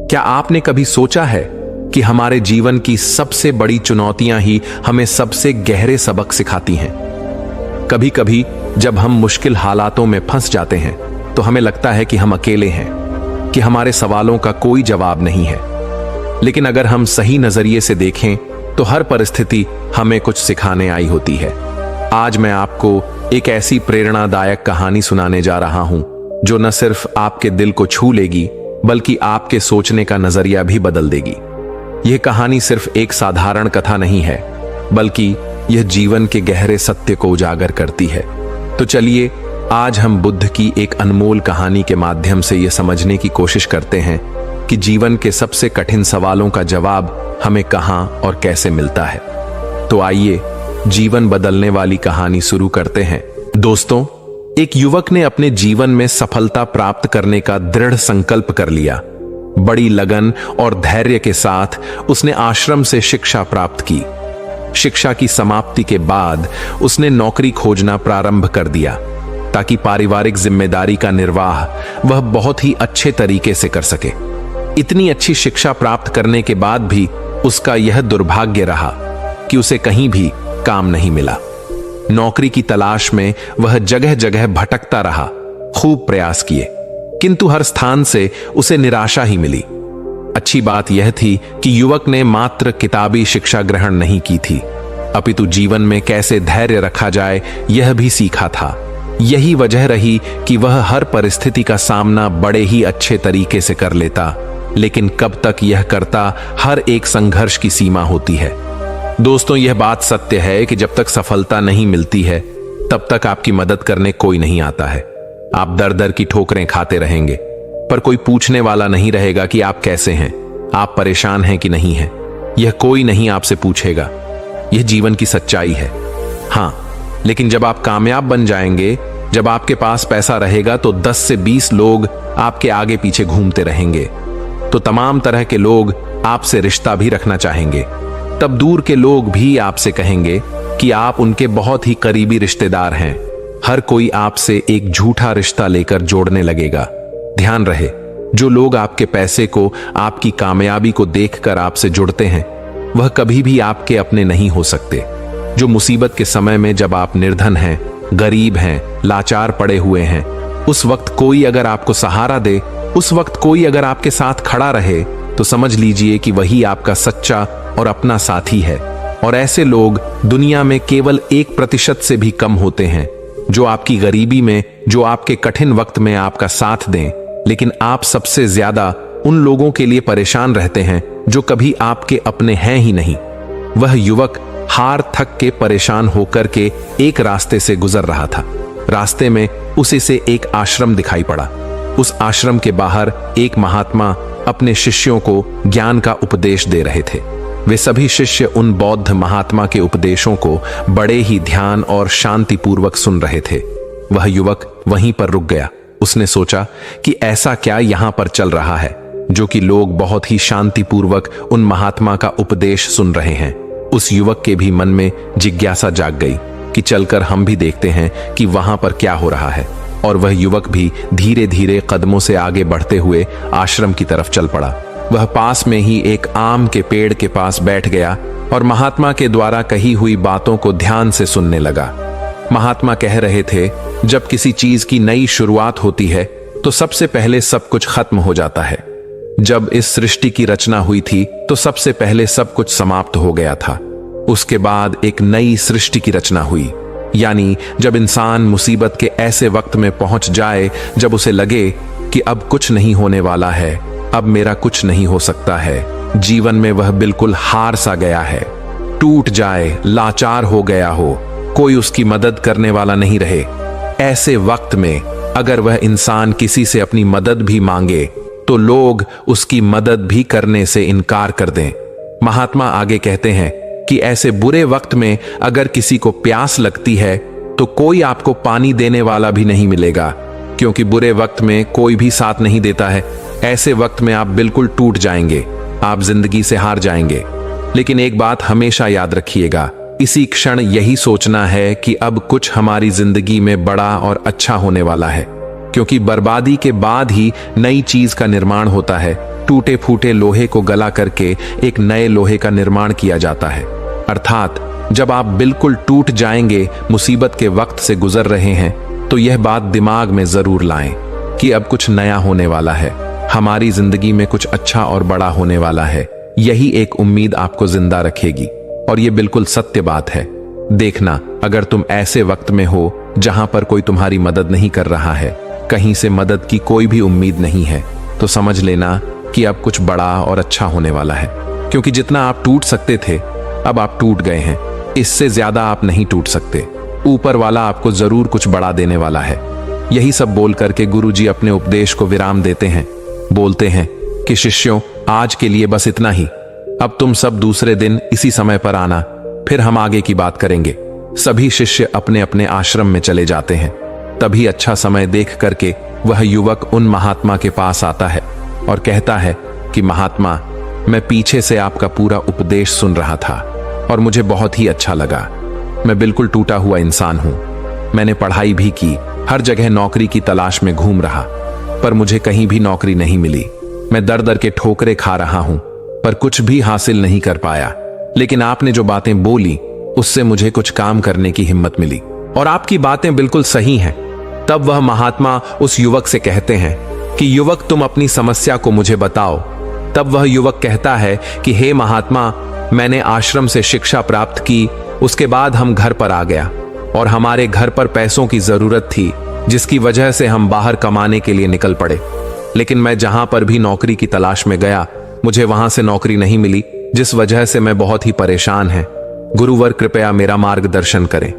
क्या आपने कभी सोचा है कि हमारे जीवन की सबसे बड़ी चुनौतियां ही हमें सबसे गहरे सबक सिखाती हैं? कभी कभी जब हम मुश्किल हालातों में फंस जाते हैं तो हमें लगता है कि हम अकेले हैं, कि हमारे सवालों का कोई जवाब नहीं है। लेकिन अगर हम सही नजरिए से देखें तो हर परिस्थिति हमें कुछ सिखाने आई होती है। आज मैं आपको एक ऐसी प्रेरणादायक कहानी सुनाने जा रहा हूं जो न सिर्फ आपके दिल को छू लेगी बल्कि आपके सोचने का नजरिया भी बदल देगी। यह कहानी सिर्फ एक साधारण कथा नहीं है, बल्कि यह जीवन के गहरे सत्य को उजागर करती है। तो चलिए आज हम बुद्ध की एक अनमोल कहानी के माध्यम से यह समझने की कोशिश करते हैं कि जीवन के सबसे कठिन सवालों का जवाब हमें कहां और कैसे मिलता है। तो आइए जीवन बदलने वाली कहानी शुरू करते हैं। दोस्तों, एक युवक ने अपने जीवन में सफलता प्राप्त करने का दृढ़ संकल्प कर लिया। बड़ी लगन और धैर्य के साथ उसने आश्रम से शिक्षा प्राप्त की। शिक्षा की समाप्ति के बाद उसने नौकरी खोजना प्रारंभ कर दिया ताकि पारिवारिक जिम्मेदारी का निर्वाह वह बहुत ही अच्छे तरीके से कर सके। इतनी अच्छी शिक्षा प्राप्त करने के बाद भी उसका यह दुर्भाग्य रहा कि उसे कहीं भी काम नहीं मिला। नौकरी की तलाश में वह जगह जगह भटकता रहा, खूब प्रयास किए, किंतु हर स्थान से उसे निराशा ही मिली। अच्छी बात यह थी कि युवक ने मात्र किताबी शिक्षा ग्रहण नहीं की थी, अपितु जीवन में कैसे धैर्य रखा जाए यह भी सीखा था। यही वजह रही कि वह हर परिस्थिति का सामना बड़े ही अच्छे तरीके से कर लेता। लेकिन कब तक यह करता, हर एक संघर्ष की सीमा होती है। दोस्तों, यह बात सत्य है कि जब तक सफलता नहीं मिलती है तब तक आपकी मदद करने कोई नहीं आता है। आप दर दर की ठोकरें खाते रहेंगे, पर कोई पूछने वाला नहीं रहेगा कि आप कैसे हैं, आप परेशान हैं कि नहीं हैं। यह कोई नहीं आपसे पूछेगा। यह जीवन की सच्चाई है। हां, लेकिन जब आप कामयाब बन जाएंगे, जब आपके पास पैसा रहेगा, तो 10 से 20 लोग आपके आगे पीछे घूमते रहेंगे। तो तमाम तरह के लोग आपसे रिश्ता भी रखना चाहेंगे। तब दूर के लोग भी आपसे कहेंगे कि आप उनके बहुत ही करीबी रिश्तेदार हैं। हर कोई आपसे एक झूठा रिश्ता लेकर जोड़ने लगेगा। ध्यान रहे, जो लोग आपके पैसे को, आपकी कामयाबी को देखकर आपसे जुड़ते हैं, वह कभी भी आपके अपने नहीं हो सकते। जो मुसीबत के समय में जब आप निर्धन हैं, गरीब हैं, लाचार पड़े हुए हैं, उस वक्त कोई अगर आपको सहारा दे, उस वक्त कोई अगर आपके साथ खड़ा रहे, तो समझ लीजिए कि वही आपका सच्चा और अपना साथी है। और ऐसे लोग दुनिया में केवल 1% से भी कम होते हैं, जो आपकी गरीबी में, जो आपके कठिन वक्त में आपका साथ दें। लेकिन आप सबसे ज्यादा उन लोगों के लिए परेशान रहते हैं जो कभी आपके अपने हैं ही नहीं। वह युवक हार थक के परेशान होकर के एक रास्ते से गुजर रहा था। रास्ते में उसे से एक आश्रम दिखाई पड़ा। उस आश्रम के बाहर एक महात्मा अपने शिष्यों को ज्ञान का उपदेश दे रहे थे। वे सभी शिष्य उन बौद्ध महात्मा के उपदेशों को बड़े ही ध्यान और शांतिपूर्वक सुन रहे थे। वह युवक वहीं पर रुक गया। उसने सोचा कि ऐसा क्या यहां पर चल रहा है जो कि लोग बहुत ही शांतिपूर्वक उन महात्मा का उपदेश सुन रहे हैं। उस युवक के भी मन में जिज्ञासा जाग गई कि चलकर हम भी देखते हैं कि वहां पर क्या हो रहा है। और वह युवक भी धीरे धीरे कदमों से आगे बढ़ते हुए आश्रम की तरफ चल पड़ा। वह पास में ही एक आम के पेड़ के पास बैठ गया और महात्मा के द्वारा कही हुई बातों को ध्यान से सुनने लगा। महात्मा कह रहे थे, जब किसी चीज की नई शुरुआत होती है तो सबसे पहले सब कुछ खत्म हो जाता है। जब इस सृष्टि की रचना हुई थी तो सबसे पहले सब कुछ समाप्त हो गया था। उसके बाद एक नई सृष्टि की रचना हुई। यानी जब इंसान मुसीबत के ऐसे वक्त में पहुंच जाए जब उसे लगे कि अब कुछ नहीं होने वाला है, अब मेरा कुछ नहीं हो सकता है, जीवन में वह बिल्कुल हार सा गया है, टूट जाए, लाचार हो गया हो, कोई उसकी मदद करने वाला नहीं रहे, ऐसे वक्त में अगर वह इंसान किसी से अपनी मदद भी मांगे तो लोग उसकी मदद भी करने से इनकार कर दें। महात्मा आगे कहते हैं कि ऐसे बुरे वक्त में अगर किसी को प्यास लगती है तो कोई आपको पानी देने वाला भी नहीं मिलेगा, क्योंकि बुरे वक्त में कोई भी साथ नहीं देता है। ऐसे वक्त में आप बिल्कुल टूट जाएंगे, आप जिंदगी से हार जाएंगे। लेकिन एक बात हमेशा याद रखिएगा, इसी क्षण यही सोचना है कि अब कुछ हमारी जिंदगी में बड़ा और अच्छा होने वाला है, क्योंकि बर्बादी के बाद ही नई चीज का निर्माण होता है। टूटे फूटे लोहे को गला करके एक नए लोहे का निर्माण किया जाता है। अर्थात जब आप बिल्कुल टूट जाएंगे, मुसीबत के वक्त से गुजर रहे हैं, तो यह बात दिमाग में जरूर लाएं कि अब कुछ नया होने वाला है, हमारी जिंदगी में कुछ अच्छा और बड़ा होने वाला है। यही एक उम्मीद आपको जिंदा रखेगी और ये बिल्कुल सत्य बात है। देखना, अगर तुम ऐसे वक्त में हो जहां पर कोई तुम्हारी मदद नहीं कर रहा है, कहीं से मदद की कोई भी उम्मीद नहीं है, तो समझ लेना कि अब कुछ बड़ा और अच्छा होने वाला है। क्योंकि जितना आप टूट सकते थे, अब आप टूट गए हैं। इससे ज्यादा आप नहीं टूट सकते। ऊपर वाला आपको जरूर कुछ बड़ा देने वाला है। यही सब बोल करके गुरुजी अपने उपदेश को विराम देते हैं। बोलते हैं कि शिष्यों, आज के लिए बस इतना ही। अब तुम सब दूसरे दिन इसी समय पर आना, फिर हम आगे की बात करेंगे। सभी शिष्य अपने अपने आश्रम में चले जाते हैं। तभी अच्छा समय देख करके वह युवक उन महात्मा के पास आता है और कहता है कि महात्मा, मैं पीछे से आपका पूरा उपदेश सुन रहा था और मुझे बहुत ही अच्छा लगा। मैं बिल्कुल टूटा हुआ इंसान हूं। मैंने पढ़ाई भी की, हर जगह नौकरी की तलाश में घूम रहा, पर मुझे कहीं भी नौकरी नहीं मिली। मैं दर दर के ठोकरे खा रहा हूं, पर कुछ भी हासिल नहीं कर पाया। लेकिन आपने जो बातें बोली, उससे मुझे कुछ काम करने की हिम्मत मिली और आपकी बातें बिल्कुल सही हैं। तब वह महात्मा उस युवक से कहते हैं कि युवक, तुम अपनी समस्या को मुझे बताओ। तब वह युवक कहता है कि हे महात्मा, मैंने आश्रम से शिक्षा प्राप्त की, उसके बाद हम घर पर आ गया और हमारे घर पर पैसों की जरूरत थी, जिसकी वजह से हम बाहर कमाने के लिए निकल पड़े। लेकिन मैं जहां पर भी नौकरी की तलाश में गया, मुझे वहां से नौकरी नहीं मिली, जिस वजह से मैं बहुत ही परेशान है। गुरुवर, कृपया मेरा मार्गदर्शन करें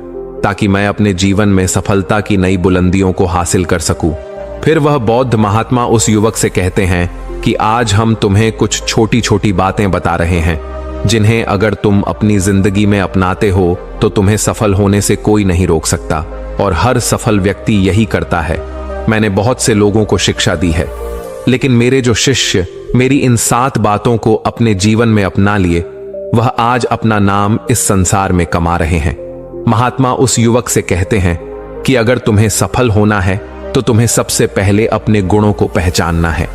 ताकि मैं अपने जीवन में सफलता की नई बुलंदियों को हासिल कर सकूं। फिर वह बौद्ध महात्मा उस युवक से कहते हैं कि आज हम तुम्हें कुछ छोटी छोटी बातें बता रहे हैं, जिन्हें अगर तुम अपनी जिंदगी में अपनाते हो तो तुम्हें सफल होने से कोई नहीं रोक सकता, और हर सफल व्यक्ति यही करता है। मैंने बहुत से लोगों को शिक्षा दी है, लेकिन मेरे जो शिष्य मेरी इन 7 बातों को अपने जीवन में अपना लिए, वह आज अपना नाम इस संसार में कमा रहे हैं। महात्मा उस युवक से कहते हैं कि अगर तुम्हें सफल होना है तो तुम्हें सबसे पहले अपने गुणों को पहचानना है,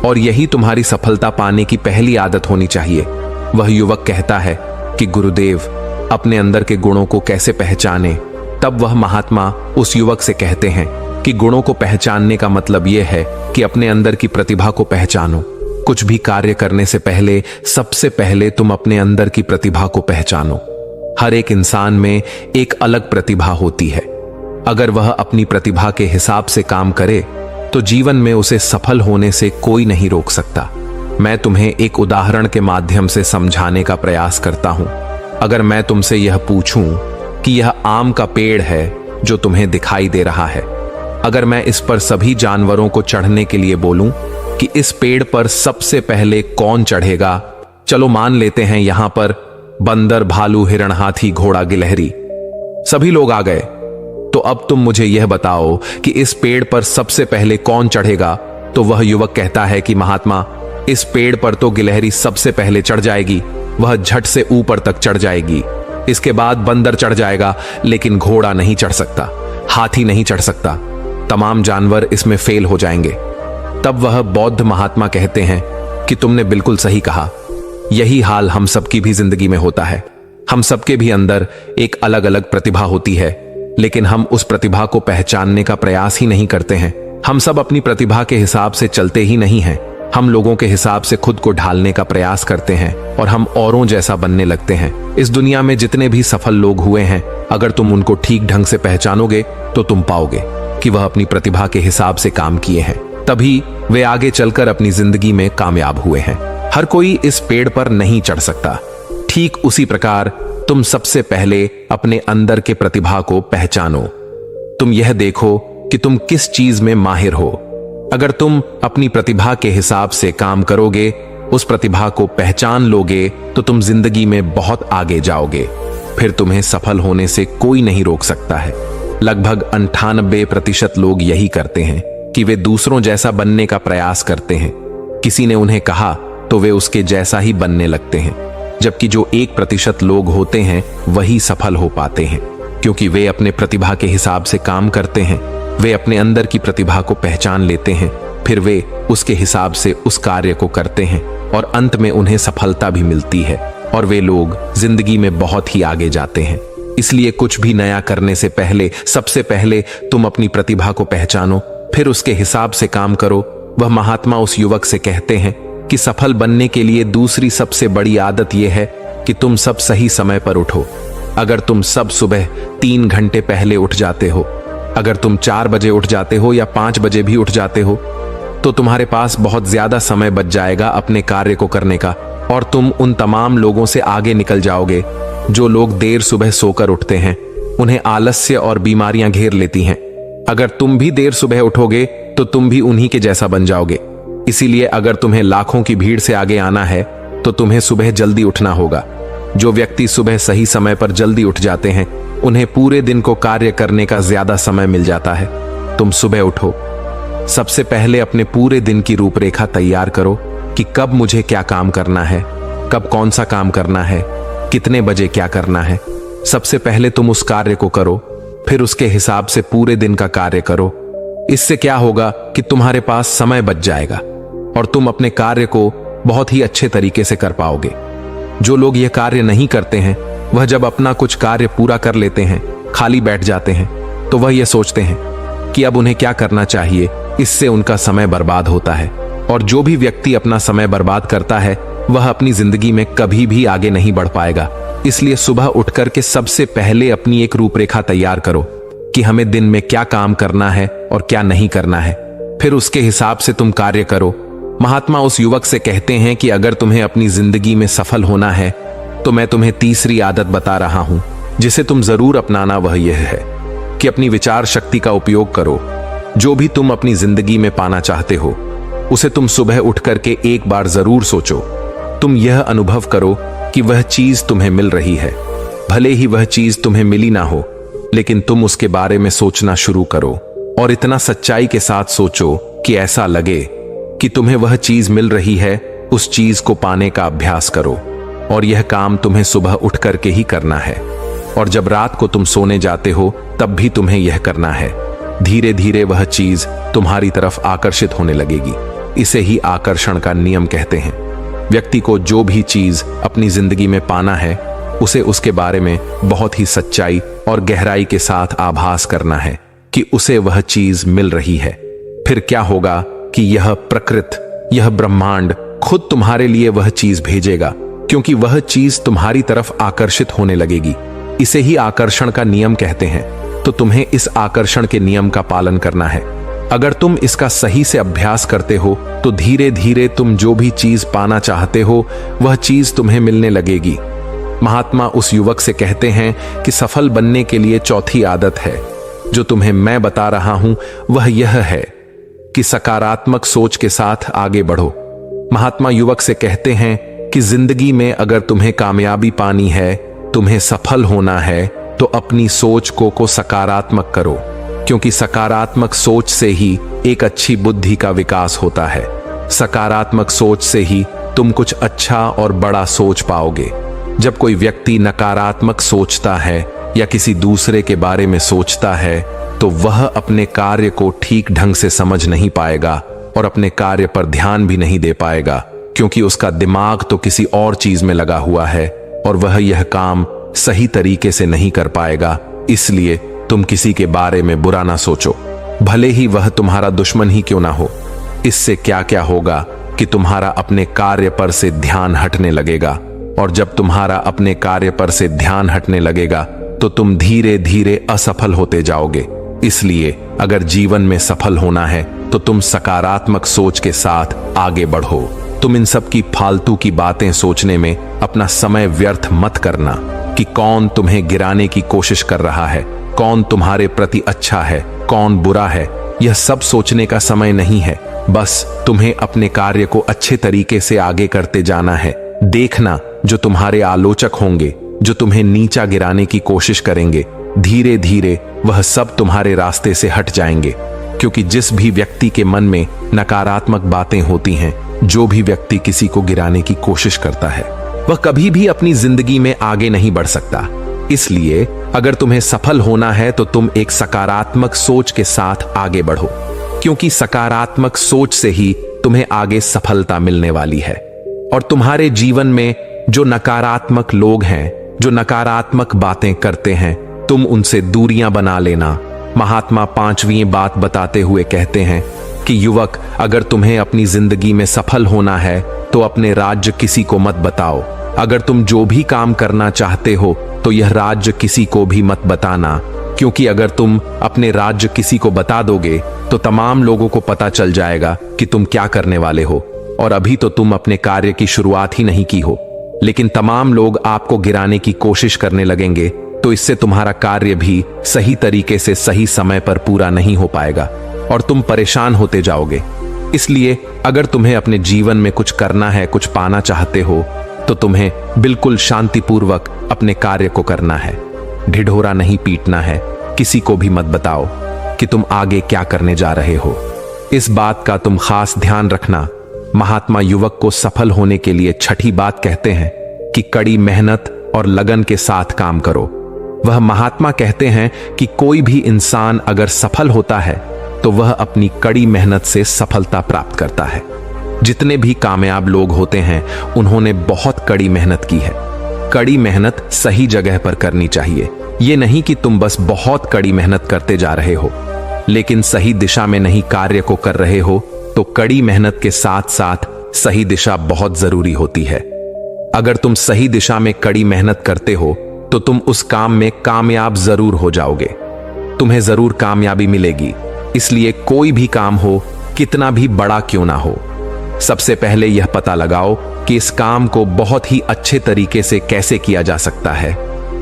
और यही तुम्हारी सफलता पाने की पहली आदत होनी चाहिए। वह युवक कहता है कि गुरुदेव, अपने अंदर के गुणों को कैसे पहचाने? तब वह महात्मा उस युवक से कहते हैं कि गुणों को पहचानने का मतलब यह है कि अपने अंदर की प्रतिभा को पहचानो। कुछ भी कार्य करने से पहले सबसे पहले तुम अपने अंदर की प्रतिभा को पहचानो। हर एक इंसान में एक अलग प्रतिभा होती है। अगर वह अपनी प्रतिभा के हिसाब से काम करे तो जीवन में उसे सफल होने से कोई नहीं रोक सकता। मैं तुम्हें एक उदाहरण के माध्यम से समझाने का प्रयास करता हूं। अगर मैं तुमसे यह पूछूं कि यह आम का पेड़ है जो तुम्हें दिखाई दे रहा है, अगर मैं इस पर सभी जानवरों को चढ़ने के लिए बोलूं कि इस पेड़ पर सबसे पहले कौन चढ़ेगा? चलो मान लेते हैं यहां पर बंदर, भालू, हिरण, हाथी, घोड़ा, गिलहरी, सभी लोग आ गए। तो अब तुम मुझे यह बताओ कि इस पेड़ पर सबसे पहले कौन चढ़ेगा? तो वह युवक कहता है कि महात्मा, इस पेड़ पर तो गिलहरी सबसे पहले चढ़ जाएगी, वह झट से ऊपर तक चढ़ जाएगी। इसके बाद बंदर चढ़ जाएगा, लेकिन घोड़ा नहीं चढ़ सकता, हाथी नहीं चढ़ सकता, तमाम जानवर इसमें फेल हो जाएंगे। तब वह बौद्ध महात्मा कहते हैं कि तुमने बिल्कुल सही कहा। यही हाल हम सबकी भी जिंदगी में होता है। हम सबके भी अंदर एक अलग अलग प्रतिभा होती है, लेकिन हम उस प्रतिभा को पहचानने का प्रयास ही नहीं करते हैं। हम सब अपनी प्रतिभा के हिसाब से चलते ही नहीं हैं। हम लोगों के हिसाब से खुद को ढालने का प्रयास करते हैं और हम औरों जैसा बनने लगते हैं। इस दुनिया में जितने भी सफल लोग हुए हैं, अगर तुम उनको ठीक ढंग से पहचानोगे तो तुम पाओगे कि वह अपनी प्रतिभा के हिसाब से काम किए हैं, तभी वे आगे चलकर अपनी जिंदगी में कामयाब हुए हैं। हर कोई इस पेड़ पर नहीं चढ़ सकता। ठीक उसी प्रकार तुम सबसे पहले अपने अंदर के प्रतिभा को पहचानो। तुम यह देखो कि तुम किस चीज में माहिर हो। अगर तुम अपनी प्रतिभा के हिसाब से काम करोगे, उस प्रतिभा को पहचान लोगे, तो तुम जिंदगी में बहुत आगे जाओगे। फिर तुम्हें सफल होने से कोई नहीं रोक सकता है। लगभग 98% लोग यही करते हैं कि वे दूसरों जैसा बनने का प्रयास करते हैं। किसी ने उन्हें कहा तो वे उसके जैसा ही बनने लगते हैं, जबकि जो 1% लोग होते हैं वही सफल हो पाते हैं, क्योंकि वे अपने प्रतिभा के हिसाब से काम करते हैं। वे अपने अंदर की प्रतिभा को पहचान लेते हैं फिर वे उसके हिसाब से उस कार्य को करते हैं और अंत में उन्हें सफलता भी मिलती है और वे लोग जिंदगी में बहुत ही आगे जाते हैं। इसलिए कुछ भी नया करने से पहले सबसे पहले तुम अपनी प्रतिभा को पहचानो, फिर उसके हिसाब से काम करो। वह महात्मा उस युवक से कहते हैं कि सफल बनने के लिए दूसरी सबसे बड़ी आदत यह है कि तुम सब सही समय पर उठो। अगर तुम सब सुबह 3 घंटे पहले उठ जाते हो, अगर तुम 4 बजे उठ जाते हो या 5 बजे भी उठ जाते हो, तो तुम्हारे पास बहुत ज्यादा समय बच जाएगा अपने कार्य को करने का और तुम उन तमाम लोगों से आगे निकल जाओगे जो लोग देर सुबह सोकर उठते हैं। उन्हें आलस्य और बीमारियां घेर लेती हैं। अगर तुम भी देर सुबह उठोगे तो तुम भी उन्हीं के जैसा बन जाओगे। इसीलिए अगर तुम्हें लाखों की भीड़ से आगे आना है तो तुम्हें सुबह जल्दी उठना होगा। जो व्यक्ति सुबह सही समय पर जल्दी उठ जाते हैं उन्हें पूरे दिन को कार्य करने का ज्यादा समय मिल जाता है। तुम सुबह उठो, सबसे पहले अपने पूरे दिन की रूपरेखा तैयार करो कि कब मुझे क्या काम करना है, कब कौन सा काम करना है, कितने बजे क्या करना है। सबसे पहले तुम उस कार्य को करो, फिर उसके हिसाब से पूरे दिन का कार्य करो। इससे क्या होगा कि तुम्हारे पास समय बच जाएगा और तुम अपने कार्य को बहुत ही अच्छे तरीके से कर पाओगे। जो लोग यह कार्य नहीं करते हैं वह जब अपना कुछ कार्य पूरा कर लेते हैं, खाली बैठ जाते हैं, तो वह यह सोचते हैं कि अब उन्हें क्या करना चाहिए। इससे उनका समय बर्बाद होता है और जो भी व्यक्ति अपना समय बर्बाद करता है वह अपनी जिंदगी में कभी भी आगे नहीं बढ़ पाएगा। इसलिए सुबह उठकर के सबसे पहले अपनी एक रूपरेखा तैयार करो कि हमें दिन में क्या काम करना है और क्या नहीं करना है, फिर उसके हिसाब से तुम कार्य करो। महात्मा उस युवक से कहते हैं कि अगर तुम्हें अपनी जिंदगी में सफल होना है तो मैं तुम्हें तीसरी आदत बता रहा हूं जिसे तुम जरूर अपनाना। वह यह है कि अपनी विचार शक्ति का उपयोग करो। जो भी तुम अपनी जिंदगी में पाना चाहते हो उसे तुम सुबह उठ करके एक बार जरूर सोचो। तुम यह अनुभव करो कि वह चीज तुम्हें मिल रही है। भले ही वह चीज तुम्हें मिली ना हो, लेकिन तुम उसके बारे में सोचना शुरू करो और इतना सच्चाई के साथ सोचो कि ऐसा लगे कि तुम्हें वह चीज मिल रही है। उस चीज को पाने का अभ्यास करो और यह काम तुम्हें सुबह उठ करके ही करना है और जब रात को तुम सोने जाते हो तब भी तुम्हें यह करना है। धीरे धीरे वह चीज तुम्हारी तरफ आकर्षित होने लगेगी। इसे ही आकर्षण का नियम कहते हैं। व्यक्ति को जो भी चीज अपनी जिंदगी में पाना है उसे उसके बारे में बहुत ही सच्चाई और गहराई के साथ आभास करना है कि उसे वह चीज मिल रही है। फिर क्या होगा कि यह प्रकृति, यह ब्रह्मांड खुद तुम्हारे लिए वह चीज भेजेगा, क्योंकि वह चीज तुम्हारी तरफ आकर्षित होने लगेगी। इसे ही आकर्षण का नियम कहते हैं। तो तुम्हें इस आकर्षण के नियम का पालन करना है। अगर तुम इसका सही से अभ्यास करते हो तो धीरे धीरे तुम जो भी चीज पाना चाहते हो वह चीज तुम्हें मिलने लगेगी। महात्मा उस युवक से कहते हैं कि सफल बनने के लिए चौथी आदत है जो तुम्हें मैं बता रहा हूं, वह यह है कि सकारात्मक सोच के साथ आगे बढ़ो। महात्मा युवक से कहते हैं कि जिंदगी में अगर तुम्हें कामयाबी पानी है, तुम्हें सफल होना है, तो अपनी सोच को सकारात्मक करो, क्योंकि सकारात्मक सोच से ही एक अच्छी बुद्धि का विकास होता है। सकारात्मक सोच से ही तुम कुछ अच्छा और बड़ा सोच पाओगे। जब कोई व्यक्ति नकारात्मक सोचता है या किसी दूसरे के बारे में सोचता है तो वह अपने कार्य को ठीक ढंग से समझ नहीं पाएगा और अपने कार्य पर ध्यान भी नहीं दे पाएगा, क्योंकि उसका दिमाग तो किसी और चीज में लगा हुआ है और वह यह काम सही तरीके से नहीं कर पाएगा। इसलिए तुम किसी के बारे में बुरा ना सोचो, भले ही वह तुम्हारा दुश्मन ही क्यों ना हो। इससे क्या क्या होगा कि तुम्हारा अपने कार्य पर से ध्यान हटने लगेगा, और जब तुम्हारा अपने कार्य पर से ध्यान हटने लगेगा तो तुम धीरे धीरे असफल होते जाओगे। इसलिए अगर जीवन में सफल होना है तो तुम सकारात्मक सोच के साथ आगे बढ़ो। तुम इन सब की फालतू की बातें सोचने में अपना समय व्यर्थ मत करना कि कौन तुम्हें गिराने की कोशिश कर रहा है, कौन तुम्हारे प्रति अच्छा है, कौन बुरा है। यह सब सोचने का समय नहीं है। बस तुम्हें अपने कार्य को अच्छे तरीके से आगे करते जाना है। देखना, जो तुम्हारे आलोचक होंगे, जो तुम्हें नीचा गिराने की कोशिश करेंगे, धीरे धीरे वह सब तुम्हारे रास्ते से हट जाएंगे, क्योंकि जिस भी व्यक्ति के मन में नकारात्मक बातें होती हैं, जो भी व्यक्ति किसी को गिराने की कोशिश करता है, वह कभी भी अपनी जिंदगी में आगे नहीं बढ़ सकता। इसलिए अगर तुम्हें सफल होना है तो तुम एक सकारात्मक सोच के साथ आगे बढ़ो, क्योंकि सकारात्मक सोच से ही तुम्हें आगे सफलता मिलने वाली है। और तुम्हारे जीवन में जो नकारात्मक लोग हैं, जो नकारात्मक बातें करते हैं, तुम उनसे दूरियां बना लेना। महात्मा 5वीं बात बताते हुए कहते हैं कि युवक, अगर तुम्हें अपनी जिंदगी में सफल होना है तो अपने राज्य किसी को मत बताओ। अगर तुम जो भी काम करना चाहते हो तो यह राज्य किसी को भी मत बताना, क्योंकि अगर तुम अपने राज्य किसी को बता दोगे तो तमाम लोगों को पता चल जाएगा कि तुम क्या करने वाले हो। और अभी तो तुम अपने कार्य की शुरुआत ही नहीं की हो, लेकिन तमाम लोग आपको गिराने की कोशिश करने लगेंगे, तो इससे तुम्हारा कार्य भी सही तरीके से सही समय पर पूरा नहीं हो पाएगा और तुम परेशान होते जाओगे। इसलिए अगर तुम्हें अपने जीवन में कुछ करना है, कुछ पाना चाहते हो, तो तुम्हें बिल्कुल शांतिपूर्वक अपने कार्य को करना है। ढिढोरा नहीं पीटना है, किसी को भी मत बताओ कि तुम आगे क्या करने जा रहे हो। इस बात का तुम खास ध्यान रखना। महात्मा युवक को सफल होने के लिए छठी बात कहते हैं कि कड़ी मेहनत और लगन के साथ काम करो। वह महात्मा कहते हैं कि कोई भी इंसान अगर सफल होता है तो वह अपनी कड़ी मेहनत से सफलता प्राप्त करता है। जितने भी कामयाब लोग होते हैं उन्होंने बहुत कड़ी मेहनत की है। कड़ी मेहनत सही जगह पर करनी चाहिए। ये नहीं कि तुम बस बहुत कड़ी मेहनत करते जा रहे हो लेकिन सही दिशा में नहीं कार्य को कर रहे हो, तो कड़ी मेहनत के साथ साथ सही दिशा बहुत जरूरी होती है। अगर तुम सही दिशा में कड़ी मेहनत करते हो तो तुम उस काम में कामयाब जरूर हो जाओगे, तुम्हें जरूर कामयाबी मिलेगी। इसलिए कोई भी काम हो, कितना भी बड़ा क्यों ना हो, सबसे पहले यह पता लगाओ कि इस काम को बहुत ही अच्छे तरीके से कैसे किया जा सकता है।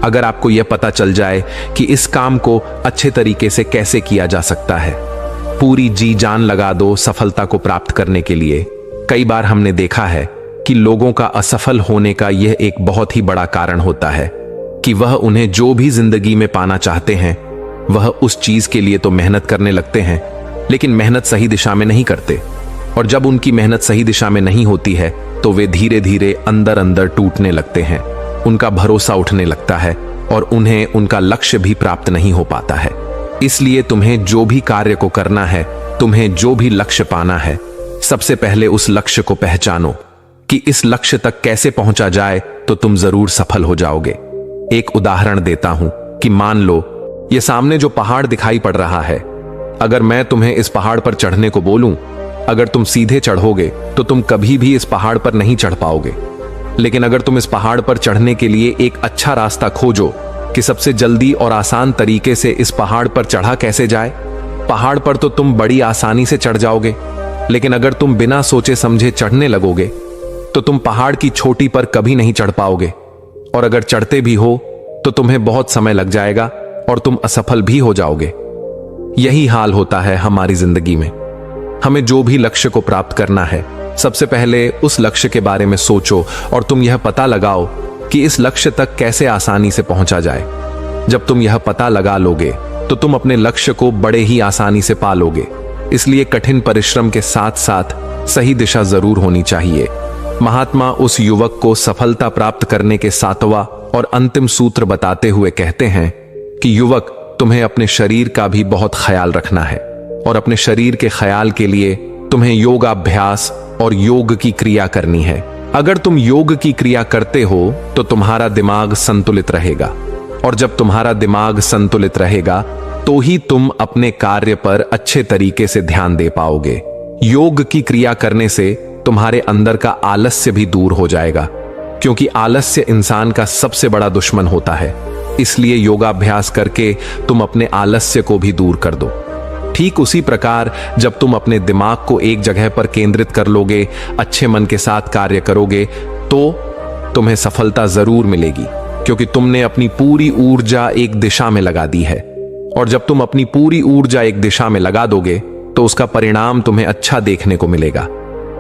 अगर आपको यह पता चल जाए कि इस काम को अच्छे तरीके से कैसे किया जा सकता है, पूरी जी जान लगा दो सफलता को प्राप्त करने के लिए। कई बार हमने देखा है कि लोगों का असफल होने का यह एक बहुत ही बड़ा कारण होता है कि वह उन्हें जो भी जिंदगी में पाना चाहते हैं वह उस चीज के लिए तो मेहनत करने लगते हैं लेकिन मेहनत सही दिशा में नहीं करते। और जब उनकी मेहनत सही दिशा में नहीं होती है तो वे धीरे धीरे अंदर अंदर टूटने लगते हैं, उनका भरोसा उठने लगता है और उन्हें उनका लक्ष्य भी प्राप्त नहीं हो पाता है। इसलिए तुम्हें जो भी कार्य को करना है, तुम्हें जो भी लक्ष्य पाना है, सबसे पहले उस लक्ष्य को पहचानो कि इस लक्ष्य तक कैसे पहुंचा जाए तो तुम जरूर सफल हो जाओगे। एक उदाहरण देता हूं कि मान लो ये सामने जो पहाड़ दिखाई पड़ रहा है, अगर मैं तुम्हें इस पहाड़ पर चढ़ने को बोलूं, अगर तुम सीधे चढ़ोगे तो तुम कभी भी इस पहाड़ पर नहीं चढ़ पाओगे। लेकिन अगर तुम इस पहाड़ पर चढ़ने के लिए एक अच्छा रास्ता खोजो कि सबसे जल्दी और आसान तरीके से इस पहाड़ पर चढ़ा कैसे जाए, पहाड़ पर तो तुम बड़ी आसानी से चढ़ जाओगे। लेकिन अगर तुम बिना सोचे समझे चढ़ने लगोगे तो तुम पहाड़ की चोटी पर कभी नहीं चढ़ पाओगे, और अगर चढ़ते भी हो तो तुम्हें बहुत समय लग जाएगा और तुम असफल भी हो जाओगे। यही हाल होता है हमारी जिंदगी में। हमें जो भी लक्ष्य को प्राप्त करना है, सबसे पहले उस लक्ष्य के बारे में सोचो और तुम यह पता लगाओ कि इस लक्ष्य तक कैसे आसानी से पहुंचा जाए। जब तुम यह पता लगा लोगे तो तुम अपने लक्ष्य को बड़े ही आसानी से पा लोगे। इसलिए कठिन परिश्रम के साथ साथ सही दिशा जरूर होनी चाहिए। महात्मा उस युवक को सफलता प्राप्त करने के 7वां और अंतिम सूत्र बताते हुए कहते हैं कि युवक, तुम्हें अपने शरीर का भी बहुत ख्याल रखना है और अपने शरीर के ख्याल के लिए तुम्हें योगाभ्यास और योग की क्रिया करनी है। अगर तुम योग की क्रिया करते हो तो तुम्हारा दिमाग संतुलित रहेगा, और जब तुम्हारा दिमाग संतुलित रहेगा तो ही तुम अपने कार्य पर अच्छे तरीके से ध्यान दे पाओगे। योग की क्रिया करने से तुम्हारे अंदर का आलस्य भी दूर हो जाएगा, क्योंकि आलस्य इंसान का सबसे बड़ा दुश्मन होता है। इसलिए योगाभ्यास करके तुम अपने आलस्य को भी दूर कर दो। ठीक उसी प्रकार जब तुम अपने दिमाग को एक जगह पर केंद्रित कर लोगे, अच्छे मन के साथ कार्य करोगे, तो तुम्हें सफलता जरूर मिलेगी, क्योंकि तुमने अपनी पूरी ऊर्जा एक दिशा में लगा दी है। और जब तुम अपनी पूरी ऊर्जा एक दिशा में लगा दोगे तो उसका परिणाम तुम्हें अच्छा देखने को मिलेगा।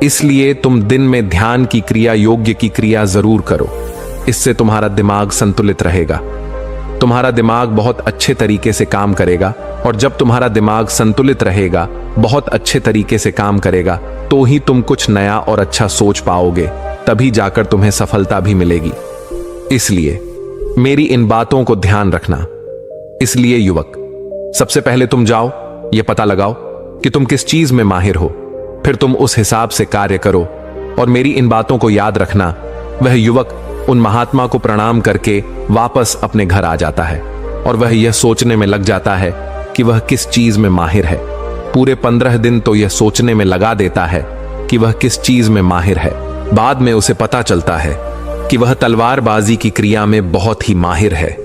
इसलिए तुम दिन में ध्यान की क्रिया, योग्य की क्रिया जरूर करो। इससे तुम्हारा दिमाग संतुलित रहेगा, तुम्हारा दिमाग बहुत अच्छे तरीके से काम करेगा, और जब तुम्हारा दिमाग संतुलित रहेगा, बहुत अच्छे तरीके से काम करेगा, तो ही तुम कुछ नया और अच्छा सोच पाओगे, तभी जाकर तुम्हें सफलता भी मिलेगी। इसलिए मेरी इन बातों को ध्यान रखना। इसलिए युवक, सबसे पहले तुम जाओ, यह पता लगाओ कि तुम किस चीज में माहिर हो, फिर तुम उस हिसाब से कार्य करो। और मेरी इन बातों को याद रखना। वह युवक उन महात्मा को प्रणाम करके वापस अपने घर आ जाता है और वह यह सोचने में लग जाता है कि वह किस चीज में माहिर है। पूरे 15 दिन तो यह सोचने में लगा देता है कि वह किस चीज में माहिर है। बाद में उसे पता चलता है कि वह तलवारबाजी की क्रिया में बहुत ही माहिर है,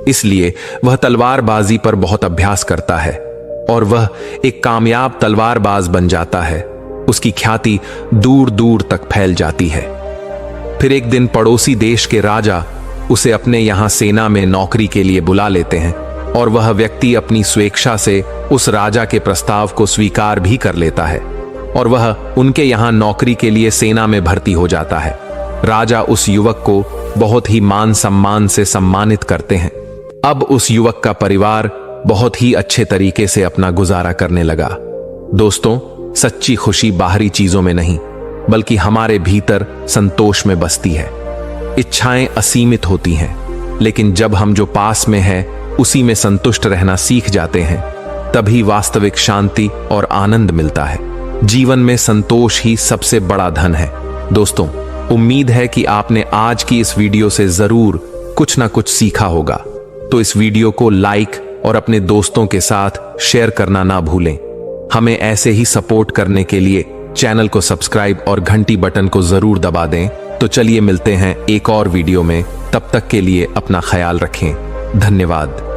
इसलिए वह तलवारबाजी पर बहुत अभ्यास करता है और वह एक कामयाब तलवारबाज बन जाता है। उसकी ख्याति दूर दूर तक फैल जाती है। फिर एक दिन पड़ोसी देश के राजा उसे अपने यहां सेना में नौकरी के लिए बुला लेते हैं और वह व्यक्ति अपनी स्वेच्छा से उस राजा के प्रस्ताव को स्वीकार भी कर लेता है और वह उनके यहां नौकरी के लिए सेना में भर्ती हो जाता है। राजा उस युवक को बहुत ही मान सम्मान से सम्मानित करते हैं। अब उस युवक का परिवार बहुत ही अच्छे तरीके से अपना गुजारा करने लगा। दोस्तों, सच्ची खुशी बाहरी चीजों में नहीं बल्कि हमारे भीतर संतोष में बसती है। इच्छाएं असीमित होती हैं, लेकिन जब हम जो पास में है उसी में संतुष्ट रहना सीख जाते हैं, तभी वास्तविक शांति और आनंद मिलता है। जीवन में संतोष ही सबसे बड़ा धन है। दोस्तों, उम्मीद है कि आपने आज की इस वीडियो से जरूर कुछ ना कुछ सीखा होगा। तो इस वीडियो को लाइक और अपने दोस्तों के साथ शेयर करना ना भूलें। हमें ऐसे ही सपोर्ट करने के लिए चैनल को सब्सक्राइब और घंटी बटन को जरूर दबा दें। तो चलिए मिलते हैं एक और वीडियो में। तब तक के लिए अपना ख्याल रखें। धन्यवाद।